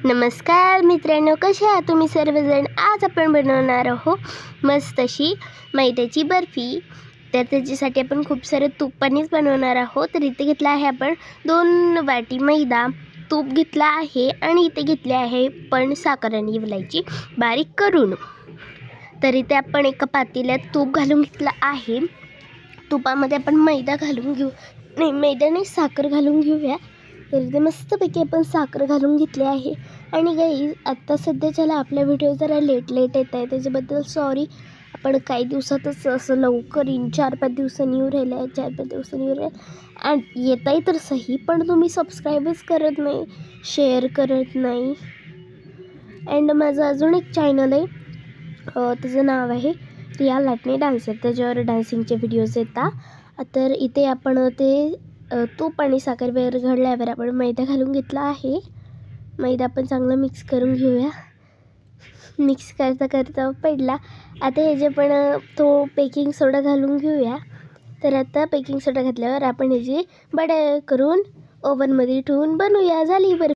नमस्कार मित्रांनो, कसे आहात तुम्ही सर्वजण। आज आपण बनवणार आहोत मस्त अशी मैद्याची बर्फी। तर त्याच्यासाठी आपण खूप सारे तुपानेच बनवणार आहोत। तर इथे घेतला आहे आपण 2 वाटी मैदा, तूप घेतला आहे आणि इथे घेतले आहे पण साखर आणि विलायची बारीक करून। तर इथे आपण एका पातेल्यात तूप घालून घेतला आहे। तुपामध्ये आपण मैदा घालून घेऊ, नाही मैद्याने साखर घालून घेऊया। तर इथे मस्तपैकी आपण साखर घालून घेतली आहे। आणि गाईज आत्ता सध्याच्याला आपल्या व्हिडिओ जरा लेट येत आहे, त्याच्याबद्दल सॉरी। आपण काही दिवसातच असं लवकर 4-5 दिवसांनी येऊ राहिलं आहे, 4-5 दिवसांनी येऊ राहिलं अँड येत आहे तर सही, पण तुम्ही सबस्क्राईबच करत नाही, शेअर करत नाही। अँड माझं अजून एक चॅनल आहे, त्याचं नाव आहे रिया लाटणे डान्सर, त्याच्यावर डान्सिंगचे व्हिडिओज येतात। तर इथे आपण ते तूप आणि साखर विरघळल्यावर आपण मैदा घालून घेतला आहे। मैदा आपण चांगला मिक्स करून घेऊया। मिक्स करता करता पडला। आता हे जे पण तो बेकिंग सोडा घालून घेऊया। तर आता बेकिंग सोडा घातल्यावर आपण ह्याची बडे करून ओव्हनमध्ये ठेवून बनवूया। झाली बर्फी।